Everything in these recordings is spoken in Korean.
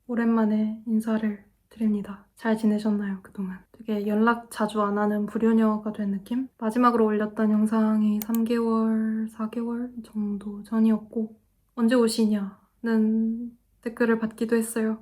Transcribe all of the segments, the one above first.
오랜만에 인사를 드립니다. 잘 지내셨나요, 그동안? 되게 연락 자주 안 하는 불효녀가 된 느낌? 마지막으로 올렸던 영상이 3개월, 4개월 정도 전이었고 언제 오시냐는 댓글을 받기도 했어요.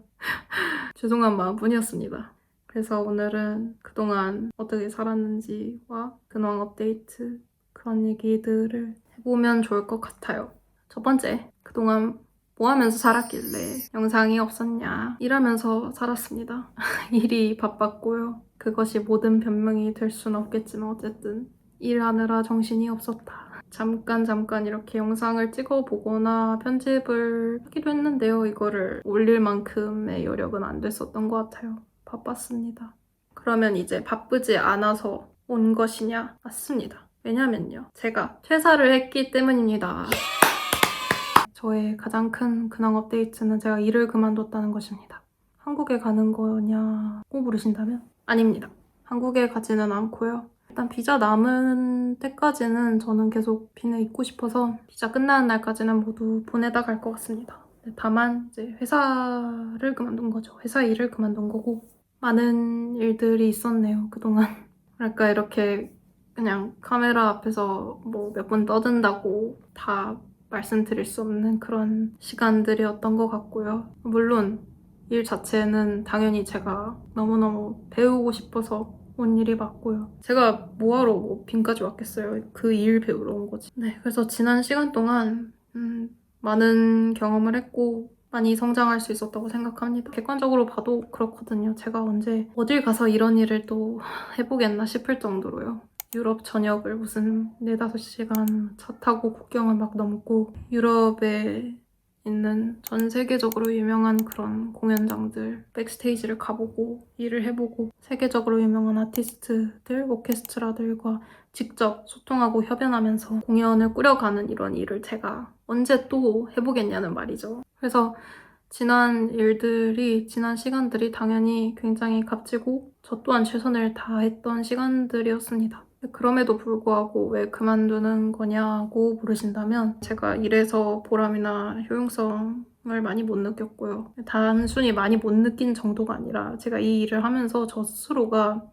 죄송한 마음뿐이었습니다. 그래서 오늘은 그동안 어떻게 살았는지와 근황 업데이트 그런 얘기들을 해보면 좋을 것 같아요. 첫 번째, 그동안 뭐 하면서 살았길래 영상이 없었냐. 일하면서 살았습니다. 일이 바빴고요. 그것이 모든 변명이 될 수는 없겠지만 어쨌든 일하느라 정신이 없었다. 잠깐 이렇게 영상을 찍어보거나 편집을 하기도 했는데요. 이거를 올릴 만큼의 여력은 안 됐었던 것 같아요. 바빴습니다. 그러면 이제 바쁘지 않아서 온 것이냐? 맞습니다. 왜냐면요. 제가 퇴사를 했기 때문입니다. 저의 가장 큰 근황 업데이트는 제가 일을 그만뒀다는 것입니다. 한국에 가는 거냐고 물으신다면? 아닙니다. 한국에 가지는 않고요. 일단 비자 남은 때까지는 저는 계속 빈에 있고 싶어서 비자 끝나는 날까지는 모두 보내다 갈 것 같습니다. 다만 이제 회사를 그만둔 거죠. 회사 일을 그만둔 거고 많은 일들이 있었네요, 그동안. 그러니까 이렇게 그냥 카메라 앞에서 뭐 몇 분 떠든다고 다 말씀드릴 수 없는 그런 시간들이었던 것 같고요. 물론 일 자체는 당연히 제가 너무너무 배우고 싶어서 온 일이 맞고요. 제가 뭐하러 뭐 빈까지 왔겠어요. 그 일 배우러 온 거지. 네, 그래서 지난 시간 동안 많은 경험을 했고 많이 성장할 수 있었다고 생각합니다. 객관적으로 봐도 그렇거든요. 제가 언제 어딜 가서 이런 일을 또 해보겠나 싶을 정도로요. 유럽 전역을 무슨 4-5시간 차 타고 국경을 막 넘고 유럽에 있는 전 세계적으로 유명한 그런 공연장들 백스테이지를 가보고 일을 해보고 세계적으로 유명한 아티스트들, 오케스트라들과 직접 소통하고 협연하면서 공연을 꾸려가는 이런 일을 제가 언제 또 해보겠냐는 말이죠. 그래서 지난 일들이, 지난 시간들이 당연히 굉장히 값지고 저 또한 최선을 다했던 시간들이었습니다. 그럼에도 불구하고 왜 그만두는 거냐고 물으신다면 제가 일에서 보람이나 효용성을 많이 못 느꼈고요. 단순히 많이 못 느낀 정도가 아니라 제가 이 일을 하면서 저 스스로가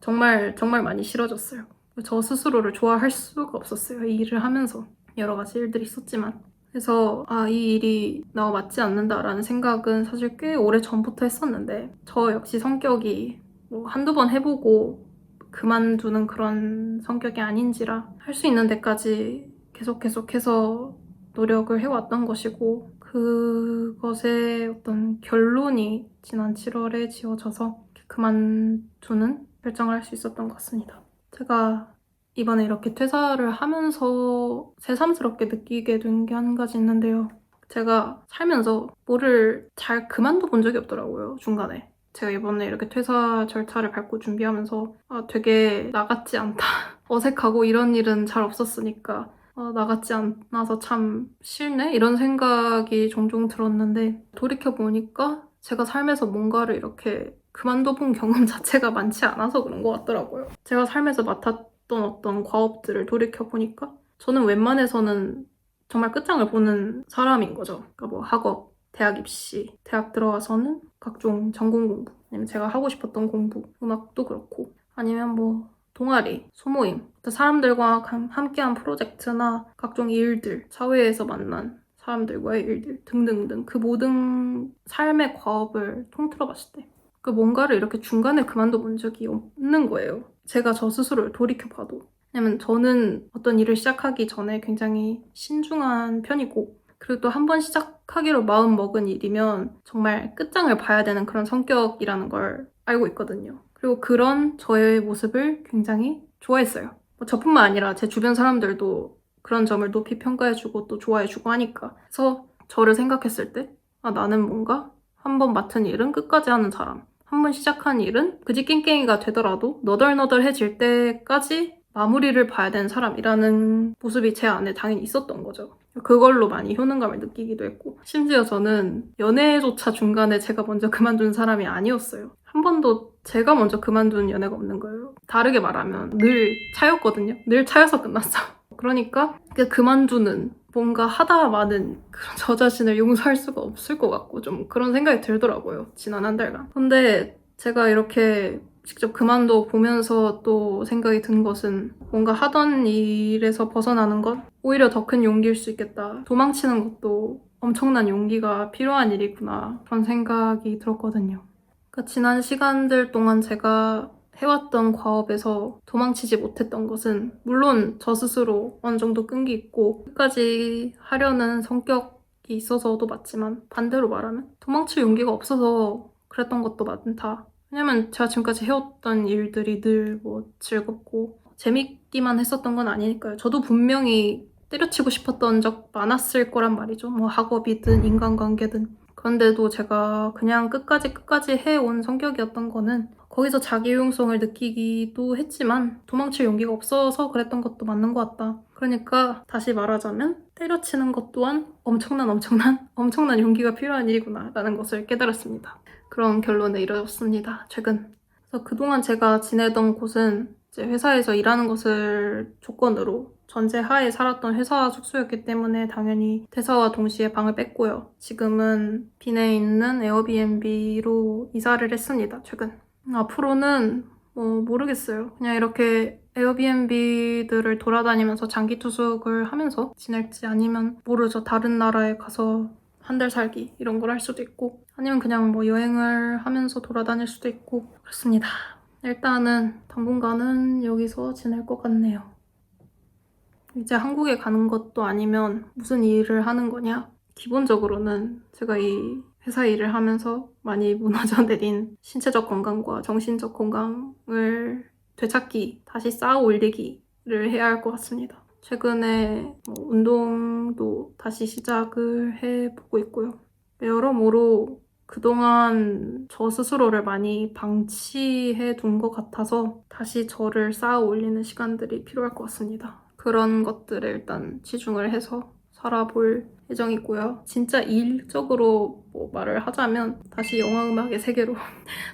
정말 많이 싫어졌어요. 저 스스로를 좋아할 수가 없었어요. 이 일을 하면서 여러 가지 일들이 있었지만 그래서 이 일이 나와 맞지 않는다라는 생각은 사실 꽤 오래 전부터 했었는데 저 역시 성격이 뭐 한두 번 해보고 그만두는 그런 성격이 아닌지라 할 수 있는 데까지 계속해서 노력을 해왔던 것이고 그것의 어떤 결론이 지난 7월에 지어져서 그만두는 결정을 할 수 있었던 것 같습니다. 제가 이번에 이렇게 퇴사를 하면서 새삼스럽게 느끼게 된 게 한 가지 있는데요. 제가 살면서 뭐를 잘 그만둬 본 적이 없더라고요, 중간에. 제가 이번에 이렇게 퇴사 절차를 밟고 준비하면서 되게 나 같지 않다. 어색하고 이런 일은 잘 없었으니까 나 같지 않아서 참 싫네? 이런 생각이 종종 들었는데 돌이켜보니까 제가 삶에서 뭔가를 이렇게 그만둬본 경험 자체가 많지 않아서 그런 것 같더라고요. 제가 삶에서 맡았던 어떤 과업들을 돌이켜보니까 저는 웬만해서는 정말 끝장을 보는 사람인 거죠. 그러니까 뭐 학업, 대학 입시, 대학 들어와서는 각종 전공 공부, 아니면 제가 하고 싶었던 공부, 음악도 그렇고 아니면 뭐 동아리, 소모임, 사람들과 함께한 프로젝트나 각종 일들, 사회에서 만난 사람들과의 일들 등등등 그 모든 삶의 과업을 통틀어 봤을 때 그 뭔가를 이렇게 중간에 그만둬 본 적이 없는 거예요. 제가 저 스스로를 돌이켜봐도. 왜냐면 저는 어떤 일을 시작하기 전에 굉장히 신중한 편이고 그리고 또 한 번 시작하기로 마음 먹은 일이면 정말 끝장을 봐야 되는 그런 성격이라는 걸 알고 있거든요. 그리고 그런 저의 모습을 굉장히 좋아했어요. 뭐 저뿐만 아니라 제 주변 사람들도 그런 점을 높이 평가해주고 또 좋아해주고 하니까. 그래서 저를 생각했을 때 나는 뭔가 한 번 맡은 일은 끝까지 하는 사람. 한 번 시작한 일은 그지 깽깽이가 되더라도 너덜너덜해질 때까지 마무리를 봐야 되는 사람이라는 모습이 제 안에 당연히 있었던 거죠. 그걸로 많이 효능감을 느끼기도 했고 심지어 저는 연애조차 중간에 제가 먼저 그만둔 사람이 아니었어요. 한 번도 제가 먼저 그만둔 연애가 없는 거예요. 다르게 말하면 늘 차였거든요. 늘 차여서 끝났어. 그러니까 그만두는 뭔가 하다 마는 저 자신을 용서할 수가 없을 것 같고 좀 그런 생각이 들더라고요. 지난 한 달간. 근데 제가 이렇게 직접 그만둬 보면서 또 생각이 든 것은 뭔가 하던 일에서 벗어나는 것 오히려 더 큰 용기일 수 있겠다. 도망치는 것도 엄청난 용기가 필요한 일이구나. 그런 생각이 들었거든요. 그러니까 지난 시간들 동안 제가 해왔던 과업에서 도망치지 못했던 것은 물론 저 스스로 어느 정도 끈기 있고 끝까지 하려는 성격이 있어서도 맞지만 반대로 말하면 도망칠 용기가 없어서 그랬던 것도 많다. 왜냐면 제가 지금까지 해왔던 일들이 늘 뭐 즐겁고 재밌기만 했었던 건 아니니까요. 저도 분명히 때려치고 싶었던 적 많았을 거란 말이죠. 뭐 학업이든 인간관계든. 그런데도 제가 그냥 끝까지 해온 성격이었던 거는 거기서 자기용성을 느끼기도 했지만 도망칠 용기가 없어서 그랬던 것도 맞는 것 같다. 그러니까 다시 말하자면 때려치는 것 또한 엄청난 용기가 필요한 일이구나 라는 것을 깨달았습니다. 그런 결론에 이르렀습니다. 최근. 그래서 그동안 제가 지내던 곳은 이제 회사에서 일하는 것을 조건으로 전제하에 살았던 회사 숙소였기 때문에 당연히 퇴사와 동시에 방을 뺐고요. 지금은 빈에 있는 에어비앤비로 이사를 했습니다. 최근. 앞으로는 모르겠어요. 그냥 이렇게 에어비앤비들을 돌아다니면서 장기 투숙을 하면서 지낼지 아니면 모르죠. 다른 나라에 가서 한 달 살기 이런 걸 할 수도 있고 아니면 그냥 뭐 여행을 하면서 돌아다닐 수도 있고 그렇습니다. 일단은 당분간은 여기서 지낼 것 같네요. 이제 한국에 가는 것도 아니면 무슨 일을 하는 거냐? 기본적으로는 제가 이 회사 일을 하면서 많이 무너져 내린 신체적 건강과 정신적 건강을 되찾기, 다시 쌓아 올리기를 해야 할 것 같습니다. 최근에 운동도 다시 시작을 해보고 있고요. 여러모로 그동안 저 스스로를 많이 방치해 둔 것 같아서 다시 저를 쌓아 올리는 시간들이 필요할 것 같습니다. 그런 것들에 일단 치중을 해서 살아볼 예정이고요. 진짜 일적으로 말을 하자면 다시 영화음악의 세계로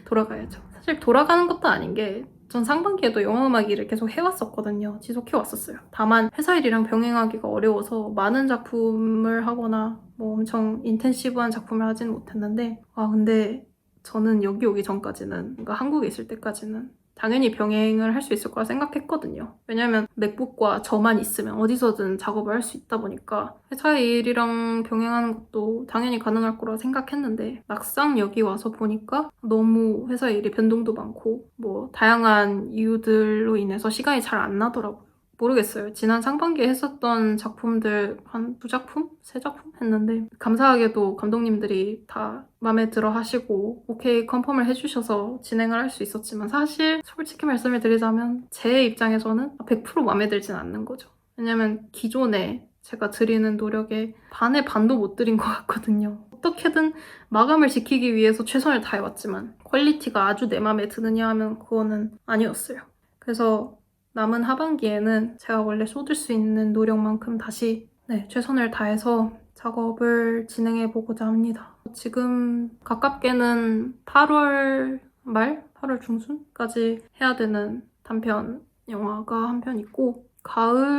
돌아가야죠. 사실 돌아가는 것도 아닌 게 전 상반기에도 영화음악 일을 계속 해왔었거든요. 지속해왔었어요. 다만 회사 일이랑 병행하기가 어려워서 많은 작품을 하거나 엄청 인텐시브한 작품을 하진 못했는데 근데 저는 여기 오기 전까지는 그러니까 한국에 있을 때까지는 당연히 병행을 할 수 있을 거라 생각했거든요. 왜냐면 맥북과 저만 있으면 어디서든 작업을 할 수 있다 보니까 회사 일이랑 병행하는 것도 당연히 가능할 거라 생각했는데 막상 여기 와서 보니까 너무 회사 일이 변동도 많고 다양한 이유들로 인해서 시간이 잘 안 나더라고요. 모르겠어요. 지난 상반기에 했었던 작품들 한 2작품? 3작품 했는데 감사하게도 감독님들이 다 마음에 들어 하시고 오케이 컨펌을 해주셔서 진행을 할 수 있었지만 사실 솔직히 말씀을 드리자면 제 입장에서는 100% 마음에 들진 않는 거죠. 왜냐면 기존에 제가 드리는 노력의 반의 반도 못 드린 것 같거든요. 어떻게든 마감을 지키기 위해서 최선을 다해왔지만 퀄리티가 아주 내 마음에 드느냐 하면 그거는 아니었어요. 그래서 남은 하반기에는 제가 원래 쏟을 수 있는 노력만큼 다시 최선을 다해서 작업을 진행해보고자 합니다. 지금 가깝게는 8월 말? 8월 중순까지 해야 되는 단편 영화가 한 편 있고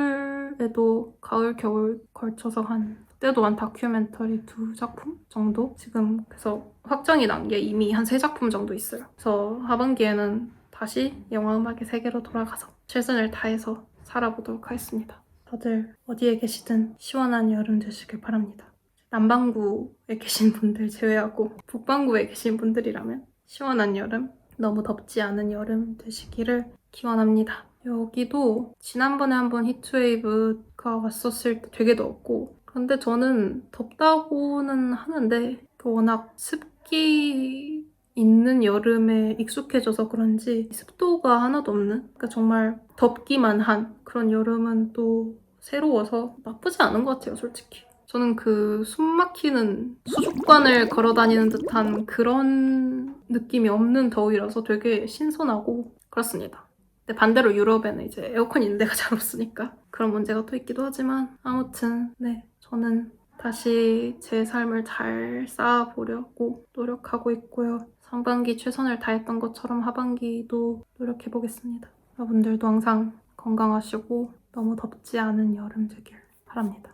가을에도 가을, 겨울 걸쳐서 그때도 한 다큐멘터리 2작품 정도? 지금 그래서 확정이 난 게 이미 한 3작품 정도 있어요. 그래서 하반기에는 다시 영화음악의 세계로 돌아가서 최선을 다해서 살아보도록 하겠습니다. 다들 어디에 계시든 시원한 여름 되시길 바랍니다. 남반구에 계신 분들 제외하고 북반구에 계신 분들이라면 시원한 여름, 너무 덥지 않은 여름 되시기를 기원합니다. 여기도 지난번에 한번 히트웨이브가 왔었을 때 되게 더웠고 그런데 저는 덥다고는 하는데 워낙 습기 있는 여름에 익숙해져서 그런지 습도가 하나도 없는 그러니까 정말 덥기만 한 그런 여름은 또 새로워서 나쁘지 않은 것 같아요, 솔직히. 저는 그 숨 막히는 수족관을 걸어 다니는 듯한 그런 느낌이 없는 더위라서 되게 신선하고 그렇습니다. 근데 반대로 유럽에는 이제 에어컨 있는 데가 잘 없으니까 그런 문제가 또 있기도 하지만 아무튼 저는 다시 제 삶을 잘 쌓아보려고 노력하고 있고요. 상반기 최선을 다했던 것처럼 하반기도 노력해보겠습니다. 여러분들도 항상 건강하시고 너무 덥지 않은 여름 되길 바랍니다.